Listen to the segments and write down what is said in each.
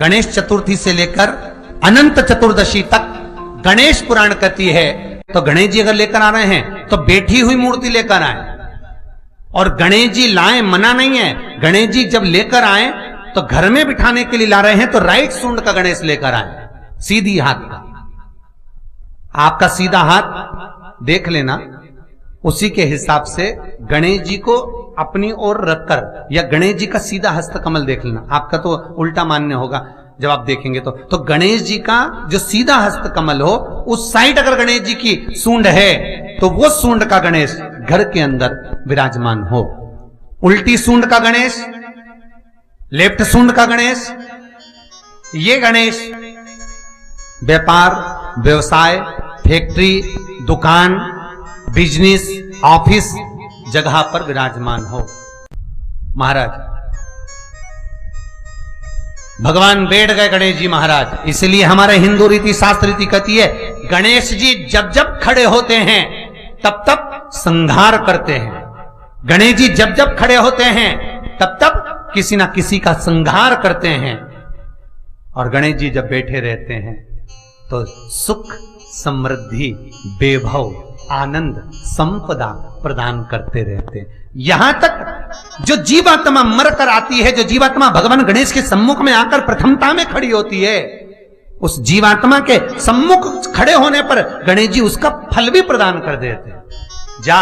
गणेश चतुर्थी से लेकर अनंत चतुर्दशी तक गणेश पुराण कहती है। तो गणेश जी अगर लेकर आ रहे हैं तो बैठी हुई मूर्ति लेकर आए, और गणेश जी लाए मना नहीं है। गणेश जी जब लेकर आए तो घर में बिठाने के लिए ला रहे हैं तो राइट सूंड का गणेश लेकर आए, सीधी हाथ का। आपका सीधा हाथ देख लेना, उसी के हिसाब से गणेश जी को अपनी ओर रखकर, या गणेश जी का सीधा हस्त कमल देख लेना। आपका तो उल्टा मान्य होगा जब आप देखेंगे तो गणेश जी का जो सीधा हस्त कमल हो, उस साइड अगर गणेश जी की सूंड है तो वो सूंड का गणेश घर के अंदर विराजमान हो। उल्टी सूंड का गणेश, लेफ्ट सूंड का गणेश, ये गणेश व्यापार, व्यवसाय, फैक्ट्री, दुकान, बिजनेस, ऑफिस जगह पर विराजमान हो। महाराज भगवान बैठ गए गणेश जी महाराज, इसलिए हमारे हिंदू रीति शास्त्र रीति कहती है गणेश जी जब जब खड़े होते हैं तब तब संहार करते हैं। गणेश जी जब जब खड़े होते हैं तब तब किसी ना किसी का संहार करते हैं, और गणेश जी जब बैठे रहते हैं तो सुख, समृद्धि, वैभव, आनंद, संपदा प्रदान करते रहते हैं। यहां तक जो जीवात्मा मर कर आती है, जो जीवात्मा भगवान गणेश के सम्मुख में आकर प्रथमता में खड़ी होती है, उस जीवात्मा के सम्मुख खड़े होने पर गणेश जी उसका फल भी प्रदान कर देते हैं। जा,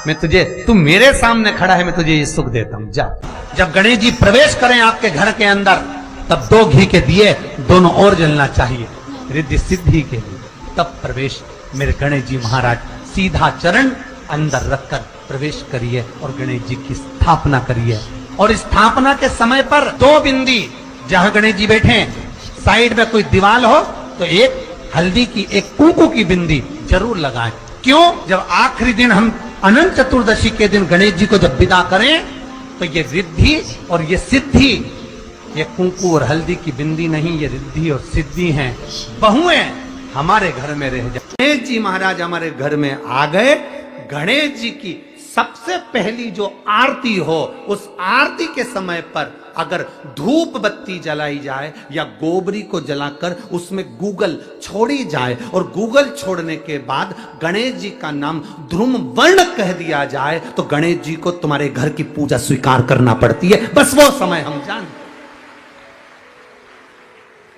मैं तुझे, तू मेरे सामने खड़ा है, मैं तुझे ये सुख देता हूं, जा। जब गणेश जी प्रवेश करें आपके घर के अंदर, तब 2 घी के दिए दोनों ओर जलना चाहिए रिद्धि सिद्धि के लिए। तब प्रवेश मेरे गणेश जी महाराज सीधा चरण अंदर रखकर प्रवेश करिए और गणेश जी की स्थापना करिए। और स्थापना के समय पर 2 बिंदी, जहां गणेश जी बैठे साइड में कोई दीवार हो तो एक हल्दी की, एक कुंकू की बिंदी जरूर लगाएं। क्यों? जब आखिरी दिन हम अनंत चतुर्दशी के दिन गणेश जी को जब विदा करें तो ये रिद्धि और ये सिद्धि, ये कुंकू और हल्दी की बिंदी नहीं, ये रिद्धि और सिद्धि हैं। बहुएं हमारे घर में रह जाए। गणेश जी महाराज हमारे घर में आ गए। गणेश जी की सबसे पहली जो आरती हो, उस आरती के समय पर अगर धूप बत्ती जलाई जाए या गोबरी को जलाकर उसमें गूगल छोड़ी जाए, और गूगल छोड़ने के बाद गणेश जी का नाम ध्रुम वर्ण कह दिया जाए, तो गणेश जी को तुम्हारे घर की पूजा स्वीकार करना पड़ती है। बस वो समय हम जानते।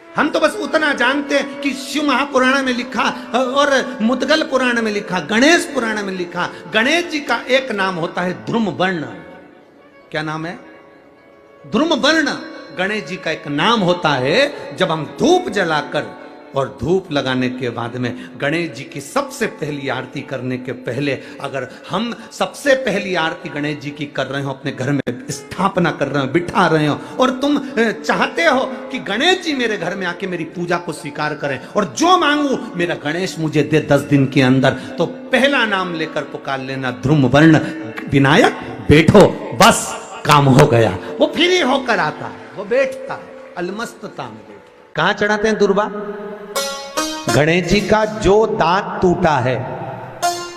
हम तो बस उतना जानते हैं कि शिव महापुराण में लिखा और मुद्गल पुराण में लिखा, गणेश पुराण में लिखा, गणेश जी का एक नाम होता है ध्रुम वर्ण। क्या नाम है? ध्रुम वर्ण गणेश जी का एक नाम होता है। जब हम धूप जलाकर और धूप लगाने के बाद में गणेश जी की सबसे पहली आरती करने के पहले, अगर हम सबसे पहली आरती गणेश जी की कर रहे हो, अपने घर में स्थापना कर रहे हो, बिठा रहे हो, और तुम चाहते हो कि गणेश जी मेरे घर में आके मेरी पूजा को स्वीकार करें और जो मांगू मेरा गणेश मुझे दे 10 दिन के अंदर, तो पहला नाम लेकर पुकार लेना ध्रुम वर्ण विनायक, बैठो, बस काम हो गया। वो फ्री होकर आता है, वो बैठता है अलमस्तता में। कहां चढ़ाते हैं दुर्बा? गणेश जी का जो दांत टूटा है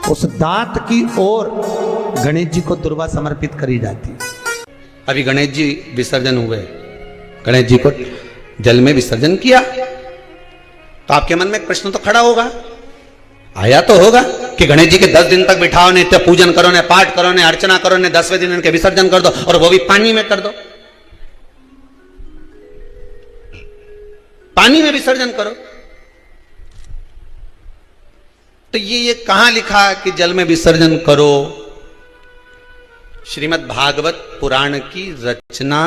उस दांत की ओर गणेश जी को दुर्बा समर्पित करी जाती है। अभी गणेश जी विसर्जन हुए, गणेश जी को जल में विसर्जन किया, तो आपके मन में एक प्रश्न तो खड़ा होगा, आया तो होगा कि गणेश जी के 10 दिन तक बिठाओ, नित्य पूजन करो, ने पाठ करो, ने अर्चना करो, ने 10वें दिन इनके विसर्जन कर दो, और वो भी पानी में कर दो, पानी में विसर्जन करो। तो ये कहां लिखा कि जल में विसर्जन करो? श्रीमद् भागवत पुराण की रचना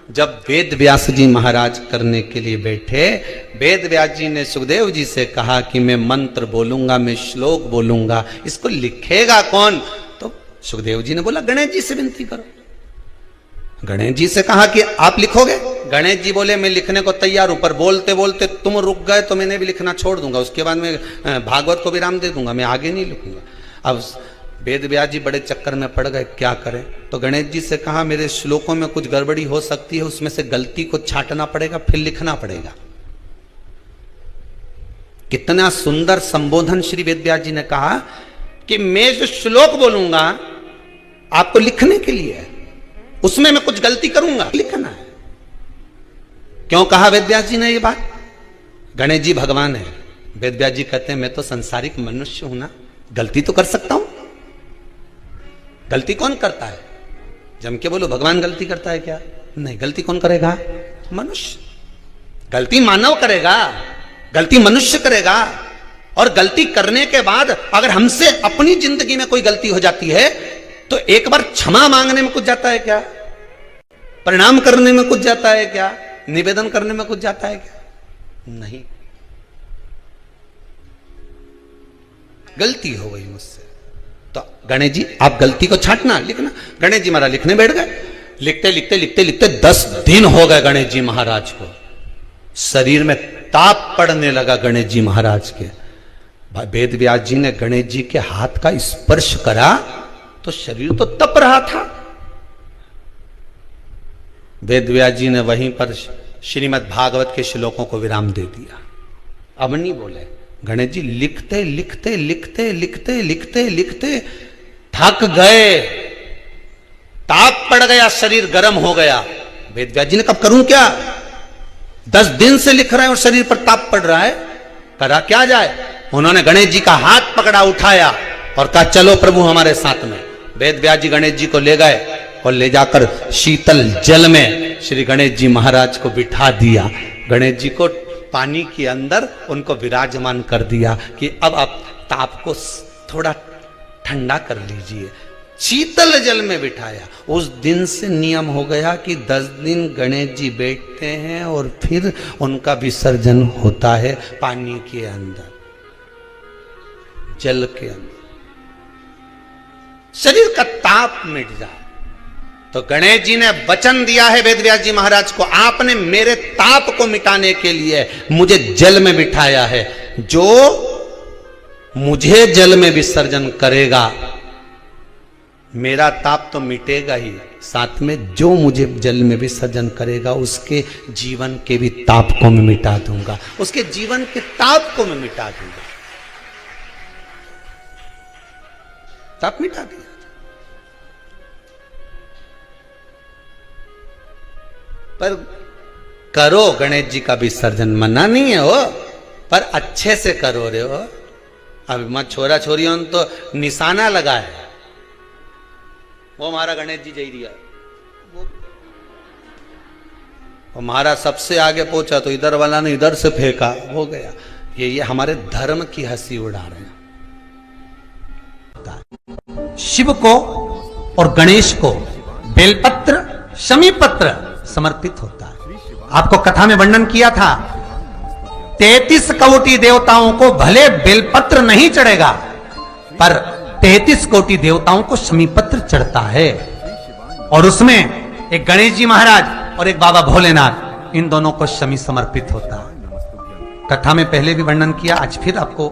जब वेद व्यास जी महाराज करने के लिए बैठे, वेद व्यास जी ने सुखदेव जी से कहा कि मैं मंत्र बोलूंगा, मैं श्लोक बोलूंगा, इसको लिखेगा कौन? तो सुखदेव जी ने बोला गणेश जी से विनती करो। गणेश जी से कहा कि आप लिखोगे? गणेश जी बोले मैं लिखने को तैयार हूं, पर बोलते बोलते तुम रुक गए तो मैंने भी लिखना छोड़ दूंगा, उसके बाद मैं भागवत को विराम दे दूंगा, मैं आगे नहीं लिखूंगा। अब वेद व्यास जी बड़े चक्कर में पड़ गए, क्या करें? तो गणेश जी से कहा मेरे श्लोकों में कुछ गड़बड़ी हो सकती है, उसमें से गलती को छांटना पड़ेगा, फिर लिखना पड़ेगा। कितना सुंदर संबोधन श्री वेद व्यास जी ने कहा कि मैं जो श्लोक बोलूंगा आपको लिखने के लिए है, उसमें मैं कुछ गलती करूंगा, लिखना है। क्यों कहा वेदव्यास जी ने ये बात? गणेश जी भगवान है, वेदव्यास जी कहते हैं मैं तो संसारिक मनुष्य हूं ना, गलती तो कर सकता हूं। गलती कौन करता है? जम के बोलो भगवान गलती करता है क्या? नहीं, गलती कौन करेगा? मनुष्य। गलती मानव करेगा, गलती मनुष्य करेगा। और गलती करने के बाद अगर हमसे अपनी जिंदगी में कोई गलती हो जाती है तो एक बार क्षमा मांगने में कुछ जाता है क्या? प्रणाम करने में कुछ जाता है क्या? निवेदन करने में कुछ जाता है क्या? नहीं। गलती हो गई मुझसे तो गणेश जी आप गलती को छांटना, लिखना। गणेश जी महाराज लिखने बैठ गए। लिखते लिखते लिखते लिखते 10 दिन हो गए गणेश जी महाराज को। शरीर में ताप पड़ने लगा गणेश जी महाराज के। वेद व्यास जी ने गणेश जी के हाथ का स्पर्श करा तो शरीर तो तप रहा था। वेद व्यास जी ने वहीं पर श्रीमद् भागवत के श्लोकों को विराम दे दिया। अब नहीं बोले। गणेश जी लिखते लिखते लिखते लिखते लिखते लिखते थक गए, ताप पड़ गया, शरीर गर्म हो गया। वेद व्यास जी ने कब करूं क्या? 10 दिन से लिख रहे हैं और शरीर पर ताप पड़ रहा है, करा क्या जाए? उन्होंने गणेश जी का हाथ पकड़ा, उठाया और कहा चलो प्रभु हमारे साथ में। वेद व्यास जी गणेश जी को ले गए और ले जाकर शीतल जल में श्री गणेश जी महाराज को बिठा दिया। गणेश जी को पानी के अंदर उनको विराजमान कर दिया कि अब आप ताप को थोड़ा ठंडा कर लीजिए। शीतल जल में बिठाया। उस दिन से नियम हो गया कि 10 दिन गणेश जी बैठते हैं और फिर उनका विसर्जन होता है पानी के अंदर, जल के अंदर। शरीर का ताप मिट जाए। तो गणेश जी ने वचन दिया है वेदव्यास जी महाराज को, आपने मेरे ताप को मिटाने के लिए मुझे जल में बिठाया है। जो मुझे जल में विसर्जन करेगा मेरा ताप तो मिटेगा ही, साथ में जो मुझे जल में विसर्जन करेगा उसके जीवन के भी ताप को मैं मिटा दूंगा, उसके जीवन के ताप को मैं मिटा दूंगा। ताप मिटा दिया। पर करो गणेश जी का विसर्जन, मना नहीं है हो, पर अच्छे से करो रे हो। अब मत छोरा छोरियों ने तो निशाना लगा है, वो हमारा गणेश जी जई दिया, वो हमारा सबसे आगे पहुंचा तो इधर वाला ने इधर से फेंका, हो गया। ये हमारे धर्म की हंसी उड़ा रहे हैं। शिव को और गणेश को बेलपत्र शमीपत्र समर्पित होता है। आपको कथा में वर्णन किया था 33 कोटि देवताओं को भले बेलपत्र नहीं चढ़ेगा पर 33 कोटि देवताओं को शमीपत्र चढ़ता है। और उसमें एक गणेश जी महाराज और एक बाबा भोलेनाथ, इन दोनों को शमी समर्पित होता है। कथा में पहले भी वर्णन किया, आज फिर आपको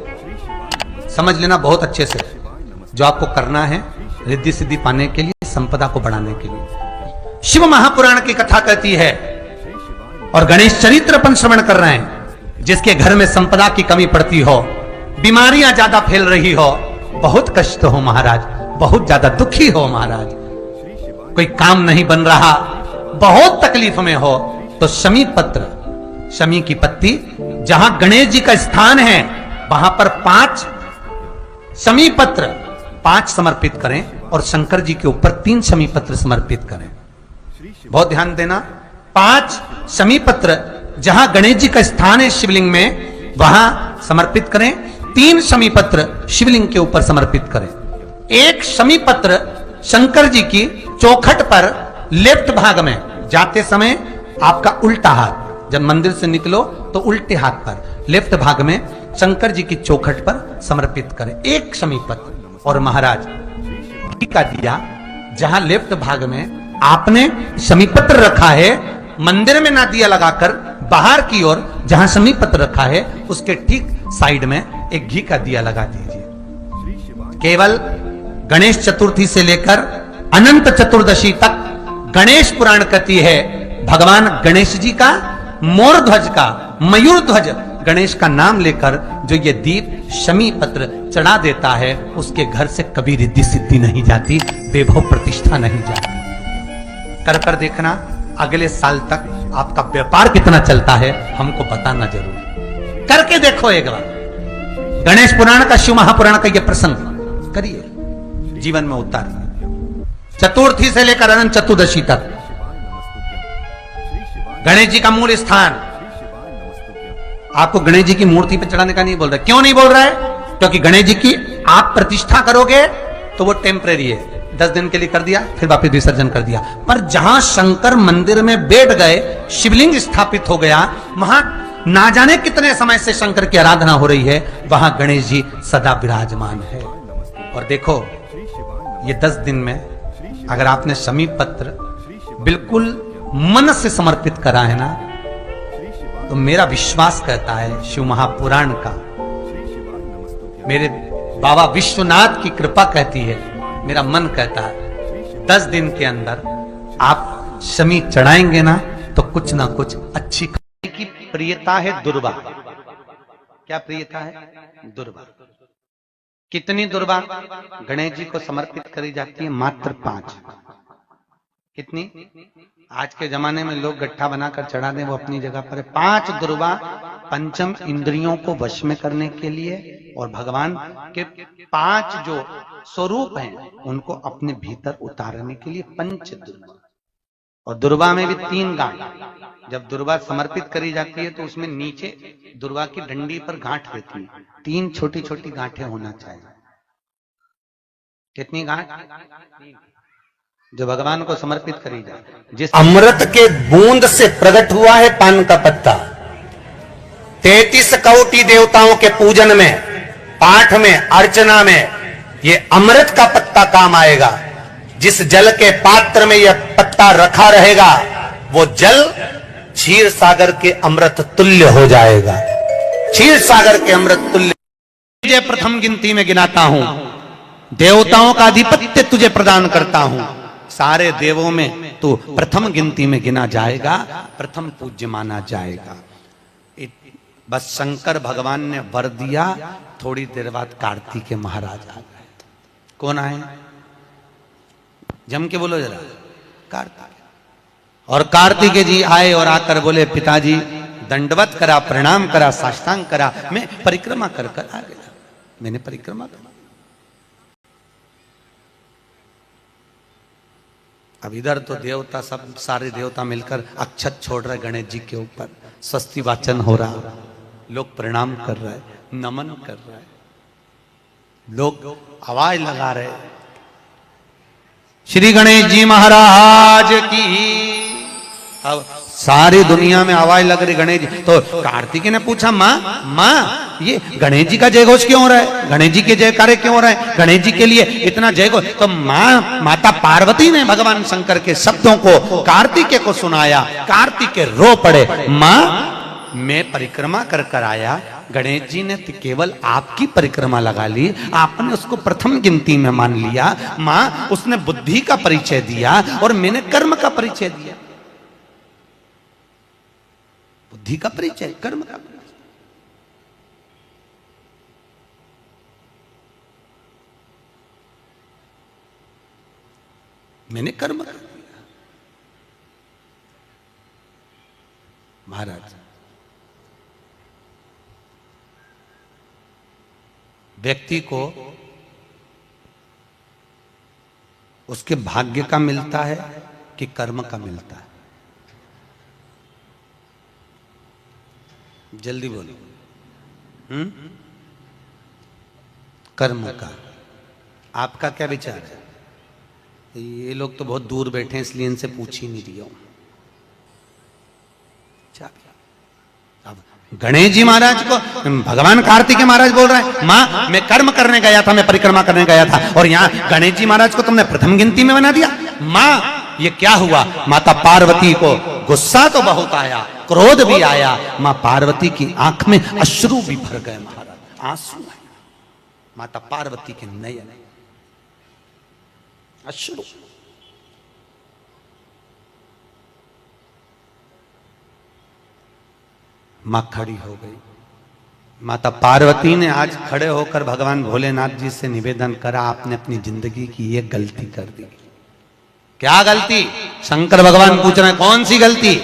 समझ लेना बहुत अच्छे से। जो आपको करना है रिद्धि सिद्धि पाने के लिए, संपदा को बढ़ाने के लिए। शिव महापुराण की कथा कहती है और गणेश चरित्र अपन श्रवण कर रहे हैं, जिसके घर में संपदा की कमी पड़ती हो, बीमारियां ज्यादा फैल रही हो, बहुत कष्ट हो महाराज, बहुत ज्यादा दुखी हो महाराज, कोई काम नहीं बन रहा, बहुत तकलीफ में हो, तो शमी पत्र, शमी की पत्ती, जहां गणेश जी का स्थान है वहां पर 5 शमी पत्र 5 समर्पित करें और शंकर जी के ऊपर 3 शमी पत्र समर्पित करें। बहुत ध्यान देना, 5 शमी पत्र जहां गणेश जी का स्थान है शिवलिंग में वहां समर्पित करें, 3 शमी पत्र शिवलिंग के ऊपर समर्पित करें। 1 शमी पत्र शंकर जी की चौखट पर लेफ्ट भाग में, जाते समय आपका उल्टा हाथ, जब मंदिर से निकलो तो उल्टे हाथ पर लेफ्ट भाग में शंकर जी की चौखट पर समर्पित करें 1 शमी पत्र। और महाराज घी का दिया जहां लेफ्ट भाग में आपने शमी पत्र रखा है, मंदिर में ना दिया लगाकर बाहर की ओर जहां शमी पत्र रखा है उसके ठीक साइड में एक घी का दिया लगा दीजिए। केवल गणेश चतुर्थी से लेकर अनंत चतुर्दशी तक गणेश पुराण कहती है भगवान गणेश जी का, मोर ध्वज का, मयूर ध्वज गणेश का नाम लेकर जो ये दीप शमी पत्र चढ़ा देता है उसके घर से कभी रिद्धि सिद्धि नहीं जाती, वैभव प्रतिष्ठा नहीं जाती। कर देखना, अगले साल तक आपका व्यापार कितना चलता है हमको बताना जरूर, करके देखो एक बार। गणेश पुराण का, शिव महापुराण का यह प्रसंग करिए, जीवन में उतारिए, चतुर्थी से लेकर अनंत चतुर्दशी तक। गणेश जी का मूल स्थान, आपको गणेश जी की मूर्ति पर चढ़ाने का नहीं बोल रहा। क्यों नहीं बोल रहा है? क्योंकि गणेश जी की आप प्रतिष्ठा करोगे तो वो टेम्परेरी है, 10 दिन के लिए कर दिया, फिर वापस विसर्जन कर दिया। पर जहां शंकर मंदिर में बैठ गए, शिवलिंग स्थापित हो गया, वहां ना जाने कितने समय से शंकर की आराधना हो रही है, वहां गणेश जी सदा विराजमान है। और देखो, ये 10 दिन में अगर आपने शमी पत्र बिल्कुल मन से समर्पित करा है ना, तो मेरा विश्वास कहता है, शिव महापुराण का, मेरे बाबा विश्वनाथ की कृपा कहती है, मेरा मन कहता है, 10 दिन के अंदर आप शमी चढ़ाएंगे ना तो कुछ ना कुछ अच्छी की प्रियता है दुर्वा। क्या प्रियता है? दुर्वा। कितनी दुर्वा गणेश जी को समर्पित करी जाती है? मात्र 5। कितनी? आज के जमाने में लोग गट्ठा बनाकर चढ़ा दें, वो अपनी जगह पर है। 5 दुर्वा पंचम इंद्रियों को वश में करने के लिए, और भगवान के 5 जो स्वरूप हैं उनको अपने भीतर उतारने के लिए 5 दुर्वा। और दुर्वा में भी 3 गांठ। जब दुर्वा समर्पित करी जाती है तो उसमें नीचे दुर्वा की डंडी पर गांठ रहती है, 3 छोटी छोटी गांठें होना चाहिए। कितनी गांठ? जो भगवान को समर्पित करी जाए, जिस अमृत के बूंद से प्रकट हुआ है पान का पत्ता। 33 कोटि देवताओं के पूजन में, पाठ में, अर्चना में ये अमृत का पत्ता काम आएगा। जिस जल के पात्र में यह पत्ता रखा रहेगा, वो जल क्षीर सागर के अमृत तुल्य हो जाएगा। क्षीर सागर के अमृत तुल्य। तुझे प्रथम गिनती में गिनाता हूं, देवताओं का आधिपत्य तुझे प्रदान करता हूं, सारे देवों में तू प्रथम गिनती में गिना जाएगा, प्रथम पूज्य माना जाएगा। बस शंकर भगवान ने वर दिया, थोड़ी देर बाद कार्तिकेय महाराज आ गए। कौन आए? जम के बोलो जरा। कार्तिकेय। और कार्तिकेय जी आए और आकर बोले, पिताजी दंडवत करा, प्रणाम करा, साष्टांग करा, मैं परिक्रमा कर कर आ गया। मैंने परिक्रमा करा। अब इधर तो देवता सब, सारे देवता मिलकर अक्षत छोड़ रहे गणेश जी के ऊपर, स्वस्ति वाचन हो रहा, लोग प्रणाम कर रहे, नमन कर रहे, लोग आवाज लगा रहे, श्री गणेश जी महाराज की। अब सारी दुनिया में आवाज लग रही गणेश जी। तो कार्तिकेय ने पूछा, माँ ये गणेश जी का जय घोष क्यों हो रहा है? गणेश जी के जयकारे क्यों हो रहे हैं? गणेश जी के लिए इतना जय घोष? तो माता पार्वती ने भगवान शंकर के शब्दों को कार्तिकेय को सुनाया। कार्तिकेय रो पड़े, माँ मैं परिक्रमा कर कर आया, गणेश जी ने तो केवल आपकी परिक्रमा लगा ली, आपने उसको प्रथम गिनती में मान लिया। माँ उसने बुद्धि का परिचय दिया और मैंने कर्म का परिचय दिया। बुद्धि का परिचय, कर्म का परिचय। मैंने कर्म कर दिया। महाराज, व्यक्ति को उसके भाग्य का मिलता है कि कर्म का मिलता है? जल्दी बोलो। कर्म का। आपका क्या विचार है? ये लोग तो बहुत दूर बैठे हैं, इसलिए इनसे पूछ ही नहीं रही हूं। अब गणेश जी महाराज को भगवान कार्तिकेय महाराज बोल रहे हैं, माँ मैं कर्म करने गया था, मैं परिक्रमा करने गया था, और यहाँ गणेश जी महाराज को तुमने प्रथम गिनती में बना दिया। माँ ये क्या हुआ? माता पार्वती को गुस्सा तो बहुत आया, क्रोध भी आया। माँ पार्वती की आंख में अश्रु भी भर गए महाराज, आंसू आए माता पार्वती के नयन, अश्रु। मां खड़ी हो गई। माता पार्वती ने आज खड़े होकर भगवान भोलेनाथ जी से निवेदन करा, आपने अपनी जिंदगी की ये गलती कर दी। क्या गलती? शंकर भगवान पूछ रहे हैं, कौन सी गलती?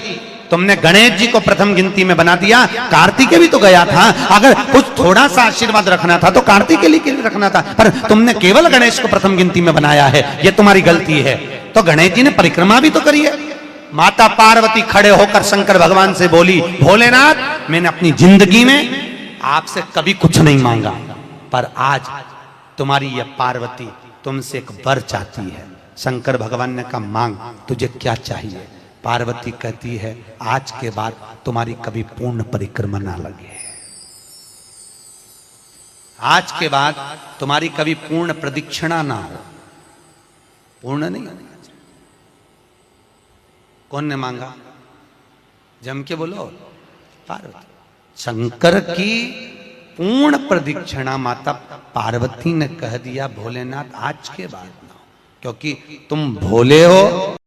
तुमने गणेश जी को प्रथम गिनती में बना दिया, कार्तिकेय भी तो गया था। अगर कुछ थोड़ा सा आशीर्वाद रखना था तो कार्तिकेय के लिए रखना था, पर तुमने केवल गणेश को प्रथम गिनती में बनाया है, यह तुम्हारी गलती है। तो गणेश जी ने परिक्रमा भी तो करी है। माता पार्वती खड़े होकर शंकर भगवान से बोली, भोलेनाथ मैंने अपनी जिंदगी में आपसे कभी कुछ नहीं मांगा, पर आज तुम्हारी यह पार्वती तुमसे एक वर चाहती है। शंकर भगवान ने कहा, मांग, तुझे क्या चाहिए? पार्वती कहती है, आज के बाद तुम्हारी कभी पूर्ण परिक्रमा ना लगे, आज के बाद तुम्हारी कभी पूर्ण प्रदक्षिणा ना हो, पूर्ण नहीं होनी। कौन ने मांगा? जम के बोलो, पार्वती। शंकर की पूर्ण प्रदक्षिणा माता पार्वती ने कह दिया, भोलेनाथ आज के बाद ना हो, क्योंकि तुम भोले हो,